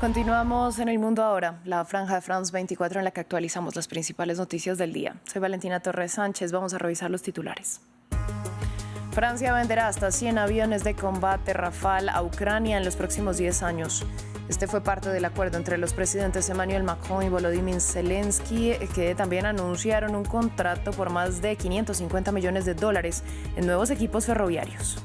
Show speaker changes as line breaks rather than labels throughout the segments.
Continuamos en el mundo ahora, la franja de France 24 en la que actualizamos las principales noticias del día. Soy Valentina Torres Sánchez, vamos a revisar los titulares. Francia venderá hasta 100 aviones de combate Rafale a Ucrania en los próximos 10 años. Este fue parte del acuerdo entre los presidentes Emmanuel Macron y Volodymyr Zelensky, que también anunciaron un contrato por más de 550 millones de dólares en nuevos equipos ferroviarios.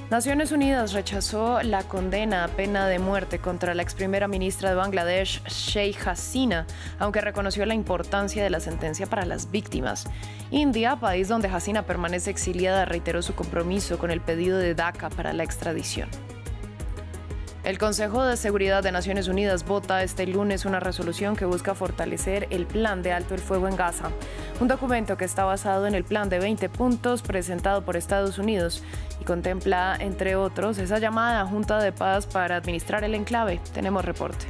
Naciones Unidas rechazó la condena a pena de muerte contra la ex primera ministra de Bangladesh, Sheikh Hasina, aunque reconoció la importancia de la sentencia para las víctimas. India, país donde Hasina permanece exiliada, reiteró su compromiso con el pedido de Daca para la extradición. El Consejo de Seguridad de Naciones Unidas vota este lunes una resolución que busca fortalecer el plan de alto el fuego en Gaza, un documento que está basado en el plan de 20 puntos presentado por Estados Unidos y contempla, entre otros, esa llamada Junta de Paz para administrar el enclave. Tenemos reporte.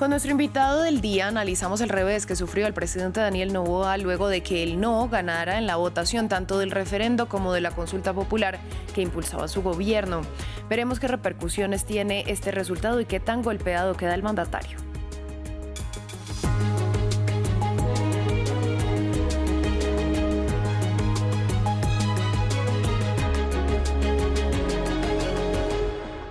Con nuestro invitado del día analizamos el revés que sufrió el presidente Daniel Noboa luego de que el no ganara en la votación tanto del referendo como de la consulta popular que impulsaba su gobierno. Veremos qué repercusiones tiene este resultado y qué tan golpeado queda el mandatario.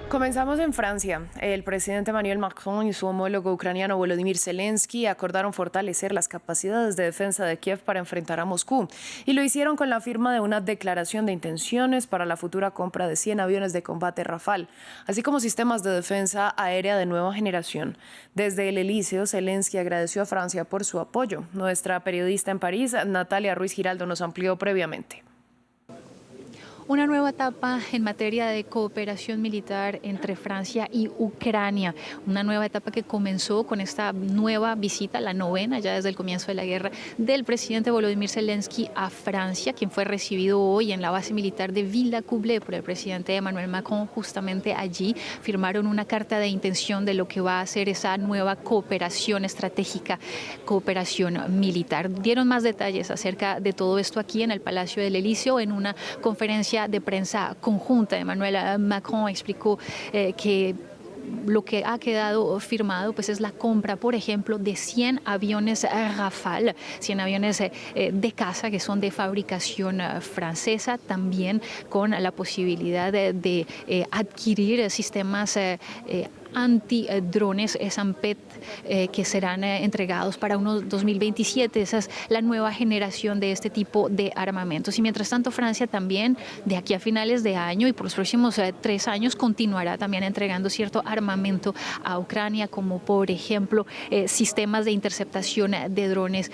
Comenzamos en Francia. El presidente Emmanuel Macron y su homólogo ucraniano Volodymyr Zelensky acordaron fortalecer las capacidades de defensa de Kiev para enfrentar a Moscú y lo hicieron con la firma de una declaración de intenciones para la futura compra de 100 aviones de combate Rafale, así como sistemas de defensa aérea de nueva generación. Desde el Elíseo, Zelensky agradeció a Francia por su apoyo. Nuestra periodista en París, Natalia Ruiz Giraldo, nos amplió previamente.
Una nueva etapa en materia de cooperación militar entre Francia y Ucrania. Una nueva etapa que comenzó con esta nueva visita, la novena ya desde el comienzo de la guerra, del presidente Volodymyr Zelensky a Francia, quien fue recibido hoy en la base militar de Villacoublay por el presidente Emmanuel Macron. Justamente allí firmaron una carta de intención de lo que va a ser esa nueva cooperación estratégica, cooperación militar. Dieron más detalles acerca de todo esto aquí en el Palacio del Elíseo en una conferencia de prensa conjunta. Emmanuel Macron explicó que lo que ha quedado firmado pues es la compra, por ejemplo, de 100 aviones Rafale, 100 aviones de caza que son de fabricación francesa, también con la posibilidad de adquirir sistemas antidrones SAMPET que serán entregados para unos 2027. Esa es la nueva generación de este tipo de armamentos. Y mientras tanto, Francia también, de aquí a finales de año y por los próximos 3 años, continuará también entregando cierto armamento a Ucrania, como por ejemplo sistemas de interceptación de drones,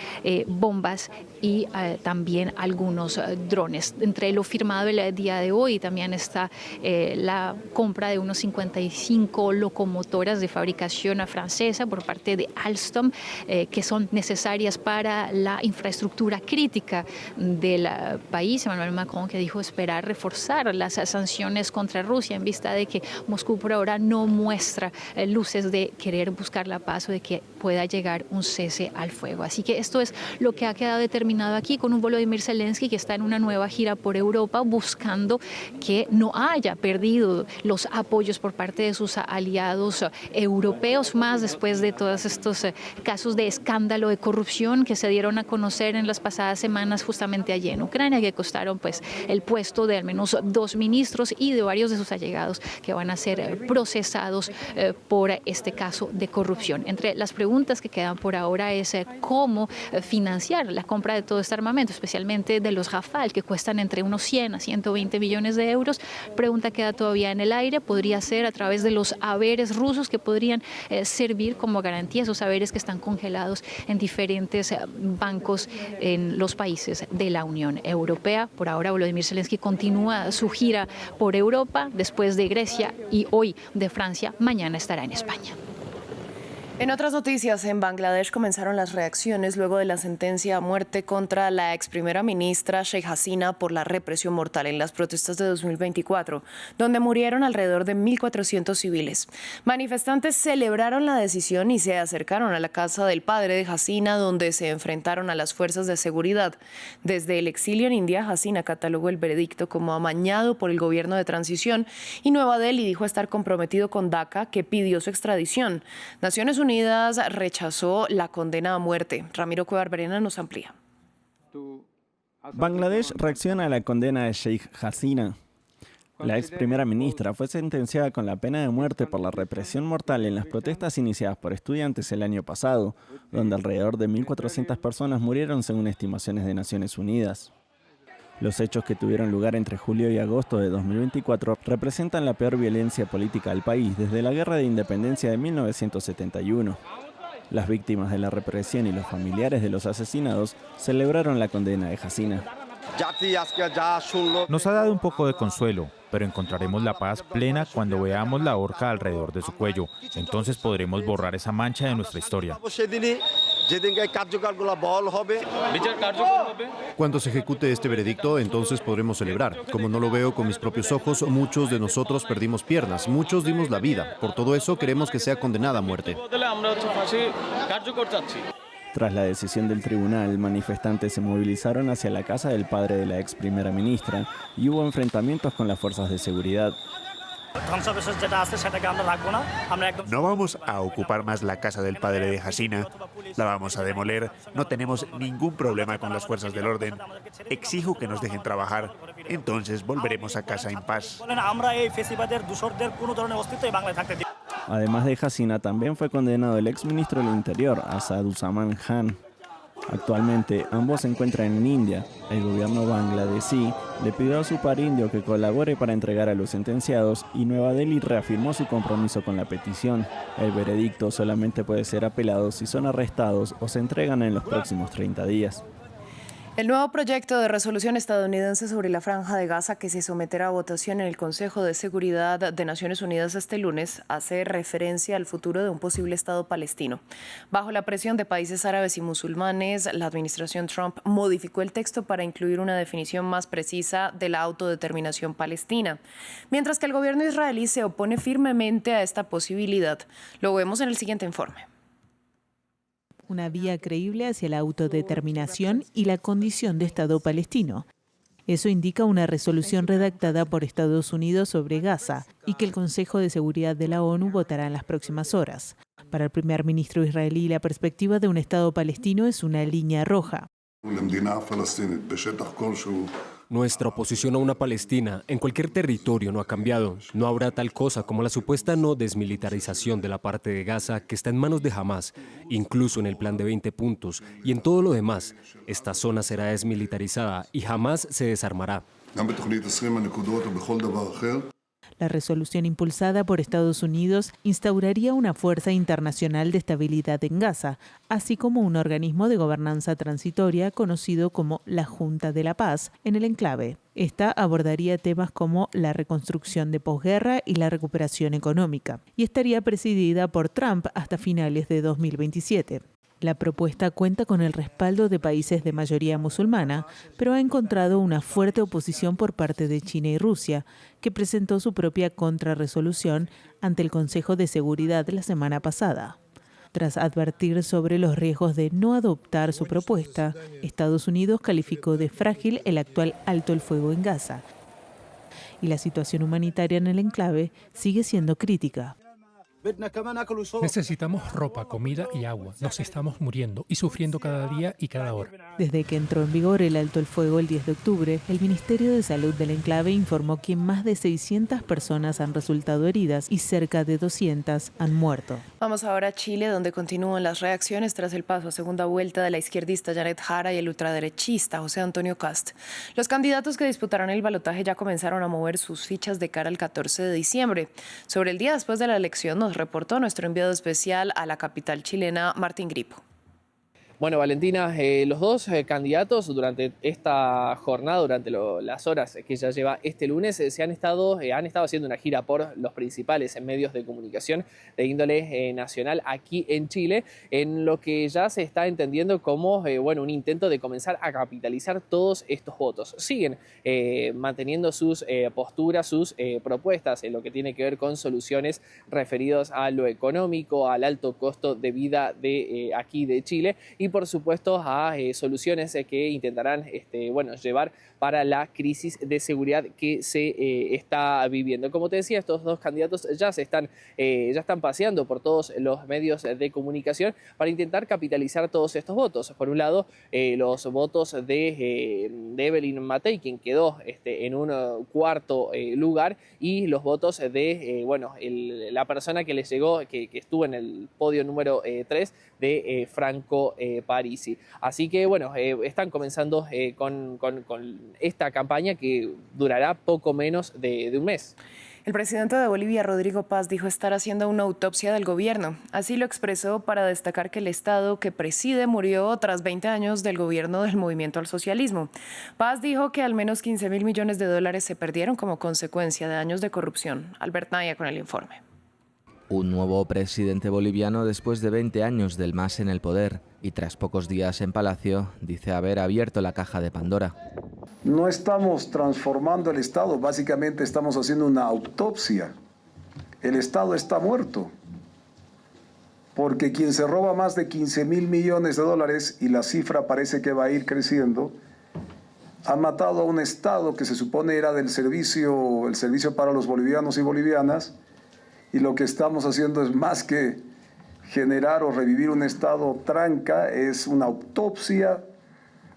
bombas y también algunos drones. Entre lo firmado el día de hoy también está la compra de unos 55 locomotoras de fabricación francesa por parte de Alstom, que son necesarias para la infraestructura crítica del país. Emmanuel Macron, que dijo esperar reforzar las sanciones contra Rusia en vista de que Moscú por ahora no muestra luces de querer buscar la paz o de que pueda llegar un cese al fuego. Así que esto es lo que ha quedado determinado aquí con un Volodymyr Zelensky que está en una nueva gira por Europa buscando que no haya perdido los apoyos por parte de sus aliados europeos, más después de todos estos casos de escándalo de corrupción que se dieron a conocer en las pasadas semanas justamente allí en Ucrania, que costaron pues el puesto de al menos 2 ministros y de varios de sus allegados que van a ser procesados por este caso de corrupción. Entre las preguntas que quedan por ahora es cómo financiar la compra de todo este armamento, especialmente de los Rafale, que cuestan entre unos 100 a 120 millones de euros. Pregunta queda todavía en el aire. Podría ser a través de los haberes rusos que podrían servir como garantía, esos haberes que están congelados en diferentes bancos en los países de la Unión Europea. Por ahora, Volodymyr Zelensky continúa su gira por Europa, después de Grecia y hoy de Francia. Mañana estará en España.
En otras noticias, en Bangladesh comenzaron las reacciones luego de la sentencia a muerte contra la ex primera ministra Sheikh Hasina por la represión mortal en las protestas de 2024, donde murieron alrededor de 1.400 civiles. Manifestantes celebraron la decisión y se acercaron a la casa del padre de Hasina, donde se enfrentaron a las fuerzas de seguridad. Desde el exilio en India, Hasina catalogó el veredicto como amañado por el gobierno de transición y Nueva Delhi dijo estar comprometido con Dhaka, que pidió su extradición. Naciones Unidas rechazó la condena a muerte. Ramiro Cuevar Verena nos amplía.
Bangladesh reacciona a la condena de Sheikh Hasina. La ex primera ministra fue sentenciada con la pena de muerte por la represión mortal en las protestas iniciadas por estudiantes el año pasado, donde alrededor de 1.400 personas murieron según estimaciones de Naciones Unidas. Los hechos que tuvieron lugar entre julio y agosto de 2024 representan la peor violencia política del país desde la Guerra de Independencia de 1971. Las víctimas de la represión y los familiares de los asesinados celebraron la condena de Hasina.
Nos ha dado un poco de consuelo, pero encontraremos la paz plena cuando veamos la horca alrededor de su cuello. Entonces podremos borrar esa mancha de nuestra historia.
Cuando se ejecute este veredicto, entonces podremos celebrar. Como no lo veo con mis propios ojos, muchos de nosotros perdimos piernas, muchos dimos la vida. Por todo eso queremos que sea condenada a muerte.
Tras la decisión del tribunal, manifestantes se movilizaron hacia la casa del padre de la ex primera ministra y hubo enfrentamientos con las fuerzas de seguridad.
No vamos a ocupar más la casa del padre de Hasina, la vamos a demoler, no tenemos ningún problema con las fuerzas del orden. Exijo que nos dejen trabajar, entonces volveremos a casa en paz.
Además de Hasina, también fue condenado el exministro del Interior, Asaduzzaman Khan. Actualmente, ambos se encuentran en India. El gobierno bangladesí le pidió a su par indio que colabore para entregar a los sentenciados y Nueva Delhi reafirmó su compromiso con la petición. El veredicto solamente puede ser apelado si son arrestados o se entregan en los próximos 30 días.
El nuevo proyecto de resolución estadounidense sobre la Franja de Gaza, que se someterá a votación en el Consejo de Seguridad de Naciones Unidas este lunes, hace referencia al futuro de un posible Estado palestino. Bajo la presión de países árabes y musulmanes, la administración Trump modificó el texto para incluir una definición más precisa de la autodeterminación palestina, mientras que el gobierno israelí se opone firmemente a esta posibilidad. Lo vemos en el siguiente informe.
Una vía creíble hacia la autodeterminación y la condición de Estado palestino. Eso indica una resolución redactada por Estados Unidos sobre Gaza y que el Consejo de Seguridad de la ONU votará en las próximas horas. Para el primer ministro israelí, la perspectiva de un Estado palestino es una línea roja.
Nuestra oposición a una Palestina en cualquier territorio no ha cambiado. No habrá tal cosa como la supuesta no desmilitarización de la parte de Gaza que está en manos de Hamás, incluso en el plan de 20 puntos. Y en todo lo demás, esta zona será desmilitarizada y jamás se desarmará.
La resolución impulsada por Estados Unidos instauraría una fuerza internacional de estabilidad en Gaza, así como un organismo de gobernanza transitoria conocido como la Junta de la Paz en el enclave. Esta abordaría temas como la reconstrucción de posguerra y la recuperación económica, y estaría presidida por Trump hasta finales de 2027. La propuesta cuenta con el respaldo de países de mayoría musulmana, pero ha encontrado una fuerte oposición por parte de China y Rusia, que presentó su propia contrarresolución ante el Consejo de Seguridad la semana pasada. Tras advertir sobre los riesgos de no adoptar su propuesta, Estados Unidos calificó de frágil el actual alto el fuego en Gaza, y la situación humanitaria en el enclave sigue siendo crítica.
Necesitamos ropa, comida y agua. Nos estamos muriendo y sufriendo cada día y cada hora.
Desde que entró en vigor el alto el fuego el 10 de octubre, el Ministerio de Salud del enclave informó que más de 600 personas han resultado heridas y cerca de 200 han muerto.
Vamos ahora a Chile, donde continúan las reacciones tras el paso a segunda vuelta de la izquierdista Janet Jara y el ultraderechista José Antonio Kast. Los candidatos que disputarán el balotaje ya comenzaron a mover sus fichas de cara al 14 de diciembre. Sobre el día después de la elección nos reportó nuestro enviado especial a la capital chilena, Martín Gripo.
Bueno, Valentina, los dos candidatos durante esta jornada, durante las horas que ya lleva este lunes, han estado haciendo una gira por los principales medios de comunicación de índole nacional aquí en Chile, en lo que ya se está entendiendo como un intento de comenzar a capitalizar todos estos votos. Siguen manteniendo sus posturas, sus propuestas en lo que tiene que ver con soluciones referidas a lo económico, al alto costo de vida de aquí de Chile y por supuesto a soluciones que intentarán llevar para la crisis de seguridad que se está viviendo. Como te decía, estos dos candidatos ya están paseando por todos los medios de comunicación para intentar capitalizar todos estos votos. Por un lado, los votos de Evelyn Matei, quien quedó en un cuarto lugar, y los votos de la persona que les llegó, que estuvo en el podio número 3, de Franco Parisi. Así que están comenzando con esta campaña que durará poco menos de un mes.
El presidente de Bolivia, Rodrigo Paz, dijo estar haciendo una autopsia del gobierno. Así lo expresó para destacar que el Estado que preside murió tras 20 años del gobierno del movimiento al socialismo. Paz dijo que al menos 15.000 millones de dólares se perdieron como consecuencia de años de corrupción. Albert Naya con el informe.
Un nuevo presidente boliviano después de 20 años del MAS en el poder y tras pocos días en Palacio dice haber abierto la caja de Pandora.
No estamos transformando el Estado, básicamente estamos haciendo una autopsia. El Estado está muerto, porque quien se roba más de 15.000 millones de dólares, y la cifra parece que va a ir creciendo, ha matado a un Estado que se supone era el servicio para los bolivianos y bolivianas, y lo que estamos haciendo es más que generar o revivir un Estado tranca, es una autopsia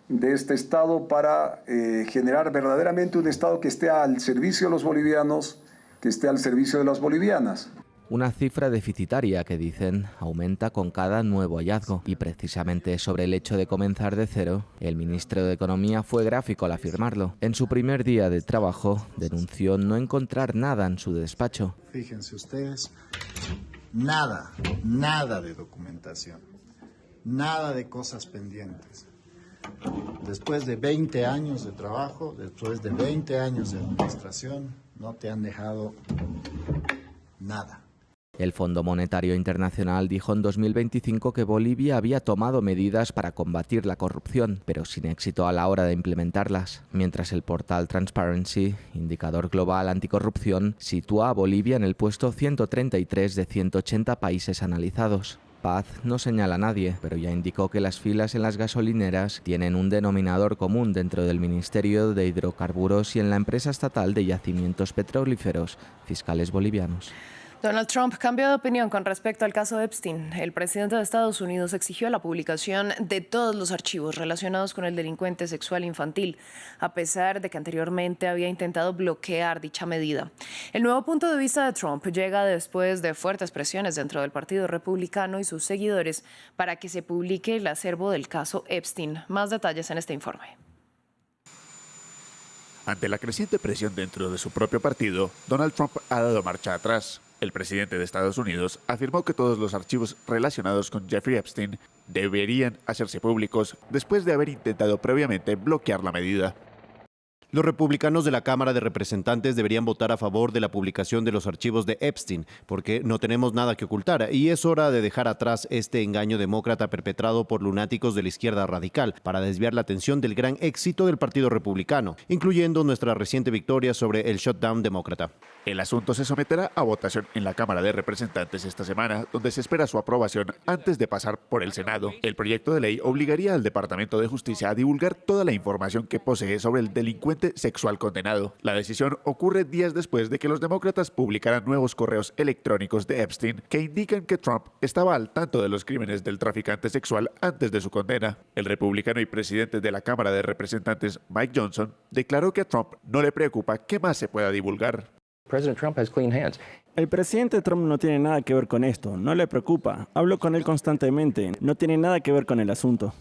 de este Estado para generar verdaderamente un Estado que esté al servicio de los bolivianos, que esté al servicio de las bolivianas.
Una cifra deficitaria que dicen aumenta con cada nuevo hallazgo. Y precisamente sobre el hecho de comenzar de cero, el ministro de Economía fue gráfico al afirmarlo. En su primer día de trabajo denunció no encontrar nada en su despacho.
Fíjense ustedes, nada de documentación, nada de cosas pendientes. Después de 20 años de trabajo, después de 20 años de administración, no te han dejado nada.
El Fondo Monetario Internacional dijo en 2025 que Bolivia había tomado medidas para combatir la corrupción, pero sin éxito a la hora de implementarlas, mientras el portal Transparency, indicador global anticorrupción, sitúa a Bolivia en el puesto 133 de 180 países analizados. Paz no señala a nadie, pero ya indicó que las filas en las gasolineras tienen un denominador común dentro del Ministerio de Hidrocarburos y en la empresa estatal de yacimientos petrolíferos, Fiscales Bolivianos.
Donald Trump cambió de opinión con respecto al caso Epstein. El presidente de Estados Unidos exigió la publicación de todos los archivos relacionados con el delincuente sexual infantil, a pesar de que anteriormente había intentado bloquear dicha medida. El nuevo punto de vista de Trump llega después de fuertes presiones dentro del Partido Republicano y sus seguidores para que se publique el acervo del caso Epstein. Más detalles en este informe.
Ante la creciente presión dentro de su propio partido, Donald Trump ha dado marcha atrás. El presidente de Estados Unidos afirmó que todos los archivos relacionados con Jeffrey Epstein deberían hacerse públicos después de haber intentado previamente bloquear la medida.
Los republicanos de la Cámara de Representantes deberían votar a favor de la publicación de los archivos de Epstein, porque no tenemos nada que ocultar y es hora de dejar atrás este engaño demócrata perpetrado por lunáticos de la izquierda radical para desviar la atención del gran éxito del Partido Republicano, incluyendo nuestra reciente victoria sobre el shutdown demócrata.
El asunto se someterá a votación en la Cámara de Representantes esta semana, donde se espera su aprobación antes de pasar por el Senado. El proyecto de ley obligaría al Departamento de Justicia a divulgar toda la información que posee sobre el delincuente sexual condenado. La decisión ocurre días después de que los demócratas publicaran nuevos correos electrónicos de Epstein que indican que Trump estaba al tanto de los crímenes del traficante sexual antes de su condena. El republicano y presidente de la Cámara de Representantes, Mike Johnson, declaró que a Trump no le preocupa qué más se pueda divulgar.
El presidente Trump no tiene nada que ver con esto, no le preocupa. Hablo con él constantemente, no tiene nada que ver con el asunto.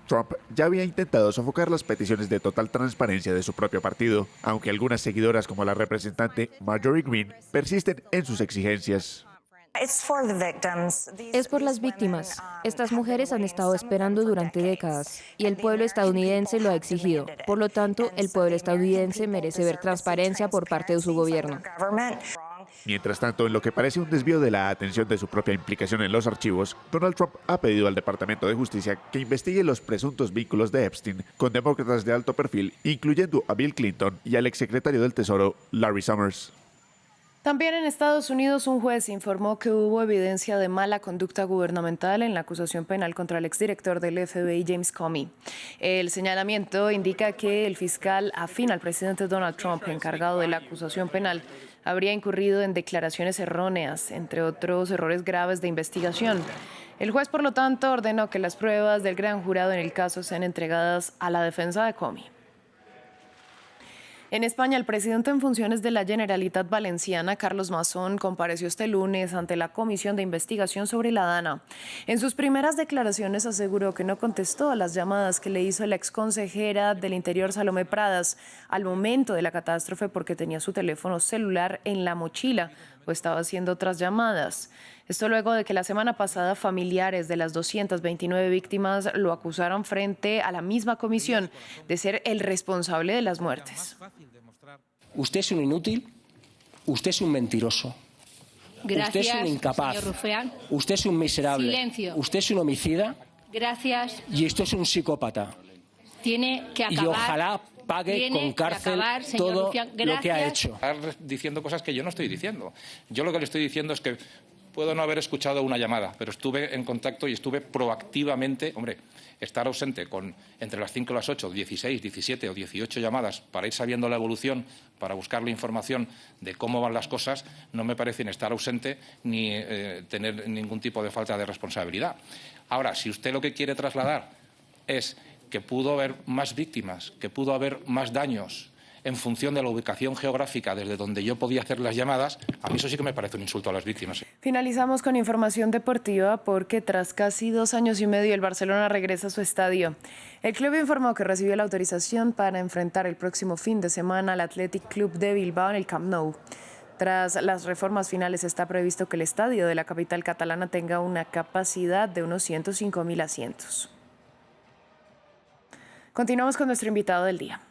Trump ya había intentado sofocar las peticiones de total transparencia de su propio partido, aunque algunas seguidoras como la representante Marjorie Greene persisten en sus exigencias.
Es por las víctimas. Estas mujeres han estado esperando durante décadas y el pueblo estadounidense lo ha exigido. Por lo tanto, el pueblo estadounidense merece ver transparencia por parte de su gobierno.
Mientras tanto, en lo que parece un desvío de la atención de su propia implicación en los archivos, Donald Trump ha pedido al Departamento de Justicia que investigue los presuntos vínculos de Epstein con demócratas de alto perfil, incluyendo a Bill Clinton y al exsecretario del Tesoro, Larry Summers.
También en Estados Unidos, un juez informó que hubo evidencia de mala conducta gubernamental en la acusación penal contra el exdirector del FBI, James Comey. El señalamiento indica que el fiscal afín al presidente Donald Trump, encargado de la acusación penal, habría incurrido en declaraciones erróneas, entre otros errores graves de investigación. El juez, por lo tanto, ordenó que las pruebas del gran jurado en el caso sean entregadas a la defensa de Comey. En España, el presidente en funciones de la Generalitat Valenciana, Carlos Mazón, compareció este lunes ante la Comisión de Investigación sobre la DANA. En sus primeras declaraciones aseguró que no contestó a las llamadas que le hizo la exconsejera del Interior, Salomé Pradas, al momento de la catástrofe porque tenía su teléfono celular en la mochila o estaba haciendo otras llamadas. Esto luego de que la semana pasada familiares de las 229 víctimas lo acusaron frente a la misma comisión de ser el responsable de las muertes.
Usted es un inútil, usted es un mentiroso.
Gracias,
usted es un incapaz,
señor Rufián.
Usted es un miserable,
Silencio.
Usted es un homicida.
Gracias.
Y usted es un psicópata.
Tiene que acabar.
Y ojalá pague con cárcel todo lo que ha hecho.
Estar diciendo cosas que yo no estoy diciendo. Yo lo que le estoy diciendo es que puedo no haber escuchado una llamada, pero estuve en contacto y estuve proactivamente, estar ausente con entre las 5 y las 8, 16, 17 o 18 llamadas para ir sabiendo la evolución, para buscar la información de cómo van las cosas, no me parece ni estar ausente ni tener ningún tipo de falta de responsabilidad. Ahora, si usted lo que quiere trasladar es que pudo haber más víctimas, que pudo haber más daños en función de la ubicación geográfica desde donde yo podía hacer las llamadas, a mí eso sí que me parece un insulto a las víctimas.
Finalizamos con información deportiva porque tras casi 2 años y medio el Barcelona regresa a su estadio. El club informó que recibió la autorización para enfrentar el próximo fin de semana al Athletic Club de Bilbao en el Camp Nou. Tras las reformas finales está previsto que el estadio de la capital catalana tenga una capacidad de unos 105.000 asientos. Continuamos con nuestro invitado del día.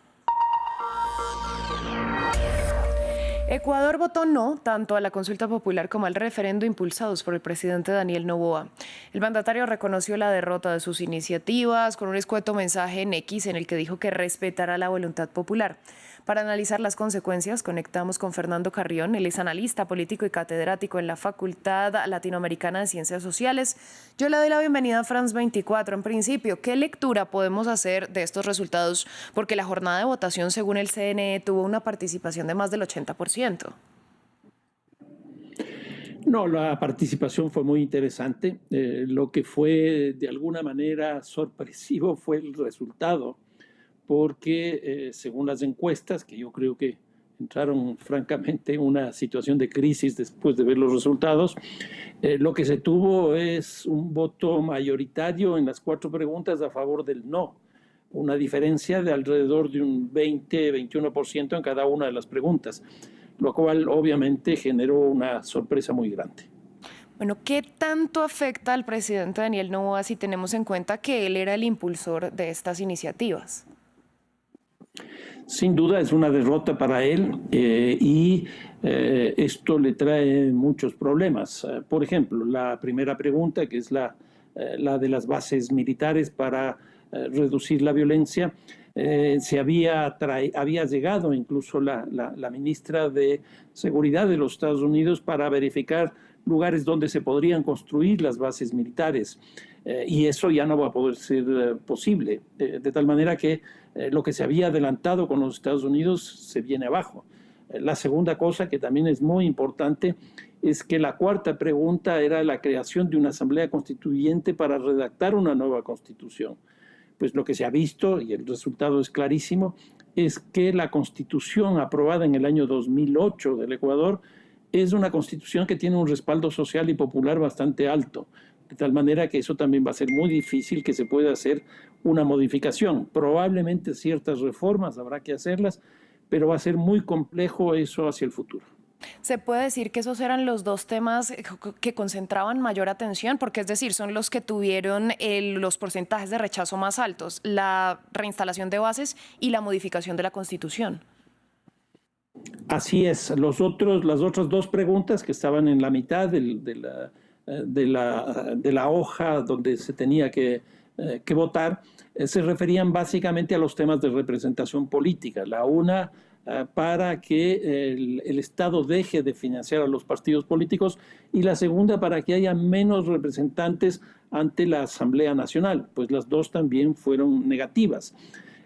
Ecuador votó no tanto a la consulta popular como al referendo impulsados por el presidente Daniel Noboa. El mandatario reconoció la derrota de sus iniciativas con un escueto mensaje en X en el que dijo que respetará la voluntad popular. Para analizar las consecuencias, conectamos con Fernando Carrión. Él es analista político y catedrático en la Facultad Latinoamericana de Ciencias Sociales. Yo le doy la bienvenida a France 24. En principio, ¿qué lectura podemos hacer de estos resultados? Porque la jornada de votación, según el CNE, tuvo una participación de más del 80%.
No, la participación fue muy interesante. Lo que fue de alguna manera sorpresivo fue el resultado, porque según las encuestas, que yo creo que entraron francamente en una situación de crisis después de ver los resultados, lo que se tuvo es un voto mayoritario en las 4 preguntas a favor del no, una diferencia de alrededor de un 20-21% en cada una de las preguntas, lo cual obviamente generó una sorpresa muy grande.
Bueno, ¿qué tanto afecta al presidente Daniel Noboa si tenemos en cuenta que él era el impulsor de estas iniciativas?
Sin duda es una derrota para él y esto le trae muchos problemas. Por ejemplo, la primera pregunta, que es la de las bases militares para reducir la violencia, se había llegado incluso la ministra de Seguridad de los Estados Unidos para verificar lugares donde se podrían construir las bases militares. Y eso ya no va a poder ser posible, de tal manera que lo que se había adelantado con los Estados Unidos se viene abajo. La segunda cosa, que también es muy importante, es que la cuarta pregunta era la creación de una asamblea constituyente para redactar una nueva constitución. Pues lo que se ha visto, y el resultado es clarísimo, es que la constitución aprobada en el año 2008 del Ecuador es una constitución que tiene un respaldo social y popular bastante alto, de tal manera que eso también va a ser muy difícil que se pueda hacer una modificación. Probablemente ciertas reformas habrá que hacerlas, pero va a ser muy complejo eso hacia el futuro.
¿Se puede decir que esos eran los dos temas que concentraban mayor atención? Porque es decir, son los que tuvieron los porcentajes de rechazo más altos, la reinstalación de bases y la modificación de la Constitución.
Así es. Las otras dos preguntas que estaban en la mitad de la hoja donde se tenía que votar se referían básicamente a los temas de representación política. La una para que el Estado deje de financiar a los partidos políticos y la segunda para que haya menos representantes ante la Asamblea Nacional, pues las dos también fueron negativas.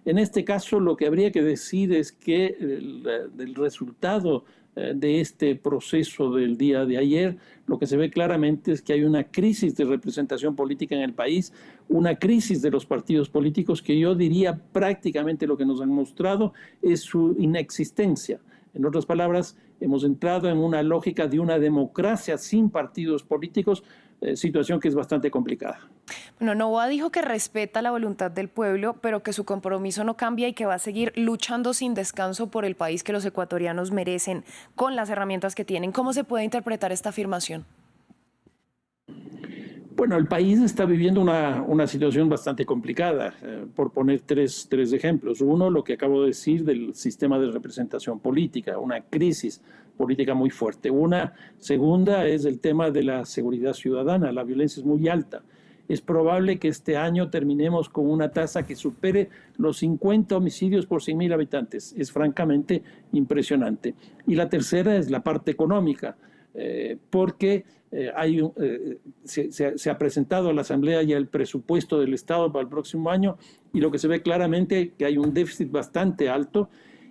En este caso, lo que habría que decir es que el resultado de este proceso del día de ayer, lo que se ve claramente es que hay una crisis de representación política en el país, una crisis de los partidos políticos que yo diría prácticamente lo que nos han mostrado es su inexistencia. En otras palabras, hemos entrado en una lógica de una democracia sin partidos políticos, situación que es bastante complicada.
Bueno, Noboa dijo que respeta la voluntad del pueblo, pero que su compromiso no cambia y que va a seguir luchando sin descanso por el país que los ecuatorianos merecen con las herramientas que tienen. ¿Cómo se puede interpretar esta afirmación?
Bueno, el país está viviendo una situación bastante complicada. Por poner tres ejemplos. Uno, lo que acabo de decir del sistema de representación política, una crisis política muy fuerte. Una segunda es el tema de la seguridad ciudadana. La violencia es muy alta. Es probable que este año terminemos con una tasa que supere los 50 homicidios por 100.000 habitantes. Es francamente impresionante. Y la tercera es la parte económica, porque se ha presentado a la Asamblea ya el presupuesto del Estado para el próximo año y lo que se ve claramente es que hay un déficit bastante alto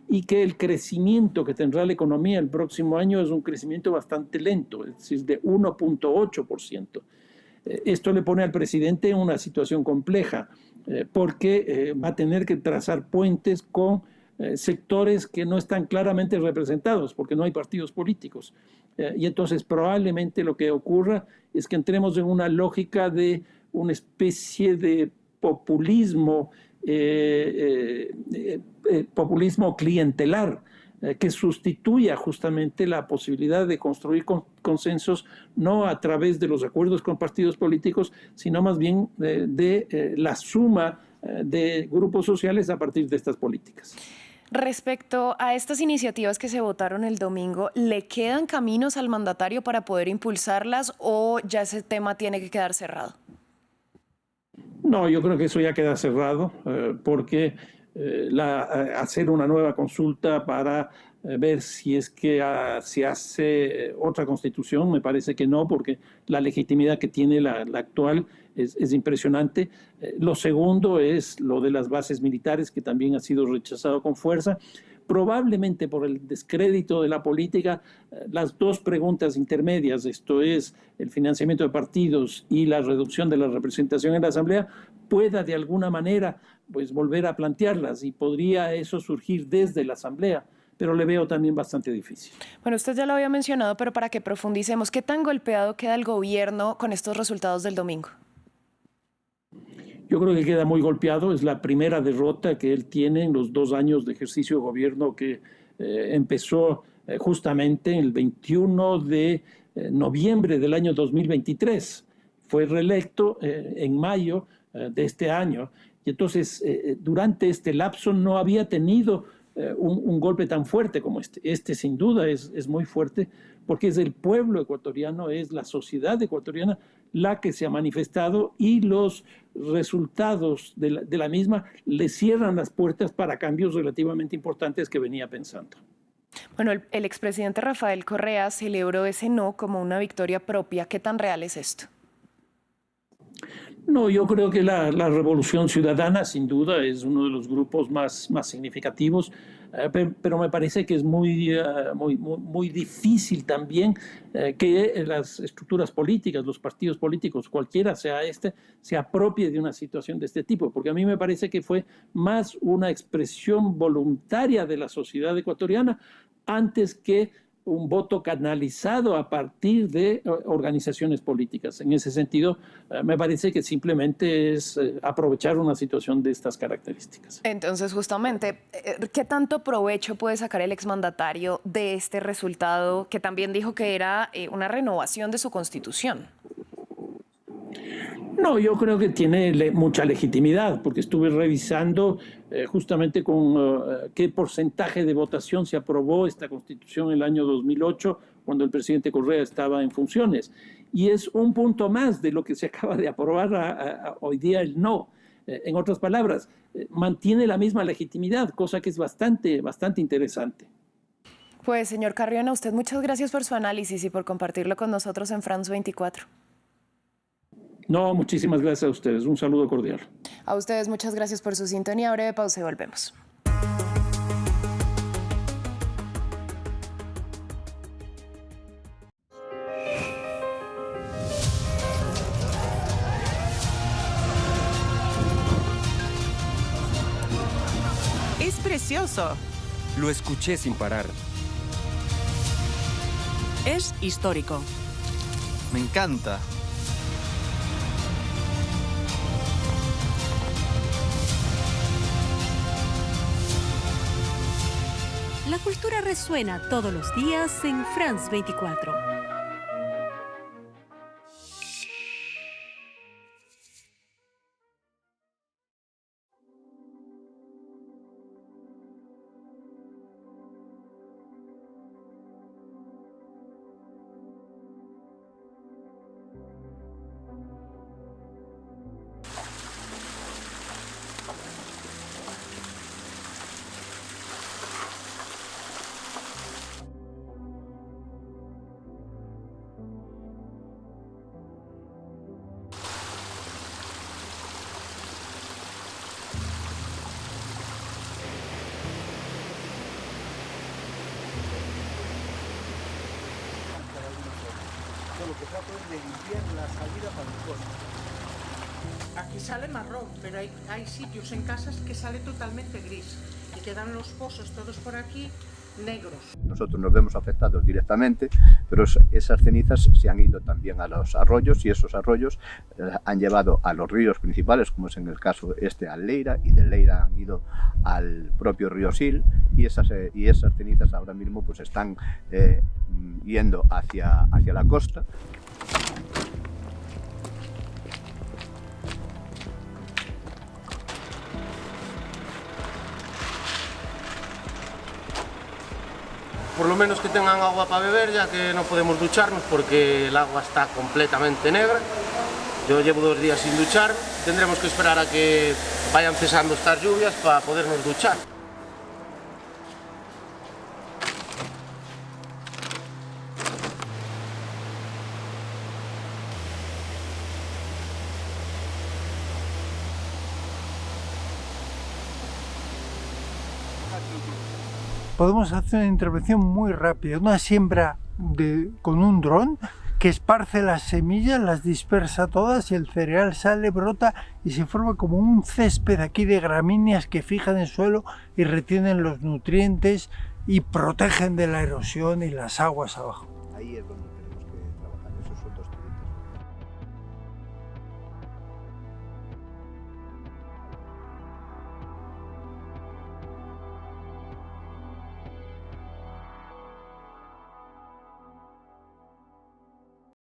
y que el crecimiento que tendrá la economía el próximo año es un crecimiento bastante lento, es decir, de 1.8%. Esto le pone al presidente en una situación compleja porque va a tener que trazar puentes con sectores que no están claramente representados porque no hay partidos políticos. Y entonces probablemente lo que ocurra es que entremos en una lógica de una especie de populismo, populismo clientelar, que sustituya justamente la posibilidad de construir consensos no a través de los acuerdos con partidos políticos, sino más bien de la suma de grupos sociales a partir de estas políticas.
Respecto a estas iniciativas que se votaron el domingo, ¿le quedan caminos al mandatario para poder impulsarlas o ya ese tema tiene que quedar cerrado?
No, yo creo que eso ya queda cerrado porque hacer una nueva consulta para ver si es que se hace otra constitución, me parece que no, porque la legitimidad que tiene la actual es impresionante. Lo segundo es lo de las bases militares, que también ha sido rechazado con fuerza. Probablemente por el descrédito de la política, las dos preguntas intermedias, esto es el financiamiento de partidos y la reducción de la representación en la Asamblea, pueda de alguna manera pues, volver a plantearlas y podría eso surgir desde la Asamblea, pero le veo también bastante difícil.
Bueno, usted ya lo había mencionado, pero para que profundicemos, ¿qué tan golpeado queda el gobierno con estos resultados del domingo?
Yo creo que queda muy golpeado, es la primera derrota que él tiene en los 2 años de ejercicio de gobierno que empezó justamente el 21 de noviembre del año 2023. Fue reelecto en mayo de este año y entonces durante este lapso no había tenido un golpe tan fuerte como este. Este sin duda es muy fuerte porque es el pueblo ecuatoriano, es la sociedad ecuatoriana la que se ha manifestado y los resultados de la misma le cierran las puertas para cambios relativamente importantes que venía pensando.
Bueno, el expresidente Rafael Correa celebró ese no como una victoria propia. ¿Qué tan real es esto?
No, yo creo que la Revolución Ciudadana sin duda es uno de los grupos más significativos, pero me parece que es muy difícil también que las estructuras políticas, los partidos políticos, cualquiera sea se apropie de una situación de este tipo, porque a mí me parece que fue más una expresión voluntaria de la sociedad ecuatoriana antes que un voto canalizado a partir de organizaciones políticas. En ese sentido, me parece que simplemente es aprovechar una situación de estas características.
Entonces, justamente, ¿qué tanto provecho puede sacar el exmandatario de este resultado, que también dijo que era una renovación de su constitución?
No, yo creo que tiene mucha legitimidad, porque estuve revisando justamente con qué porcentaje de votación se aprobó esta Constitución en el año 2008, cuando el presidente Correa estaba en funciones. Y es un punto más de lo que se acaba de aprobar hoy día el no. En otras palabras, mantiene la misma legitimidad, cosa que es bastante interesante.
Pues, señor Carrión, a usted muchas gracias por su análisis y por compartirlo con nosotros en France 24.
No, muchísimas gracias a ustedes. Un saludo cordial.
A ustedes muchas gracias por su sintonía. Breve pausa y volvemos.
Es precioso.
Lo escuché sin parar.
Es histórico.
Me encanta.
La cultura resuena todos los días en France 24.
Lo que trato es de limpiar la salida para el coche.
Aquí sale marrón, pero hay sitios en casas que sale totalmente gris y quedan los pozos todos por aquí negros.
Nosotros nos vemos afectados directamente, pero esas cenizas se han ido también a los arroyos y esos arroyos han llevado a los ríos principales, como es en el caso al Leira, y del Leira han ido al propio río Sil, y esas cenizas ahora mismo pues están yendo hacia la costa.
Por lo menos que tengan agua para beber, ya que no podemos ducharnos porque el agua está completamente negra. Yo llevo 2 días sin duchar, tendremos que esperar a que vayan cesando estas lluvias para podernos duchar.
Podemos hacer una intervención muy rápida, una siembra con un dron que esparce las semillas, las dispersa todas y el cereal sale, brota y se forma como un césped aquí de gramíneas que fijan el suelo y retienen los nutrientes y protegen de la erosión y las aguas abajo.
Ahí es donde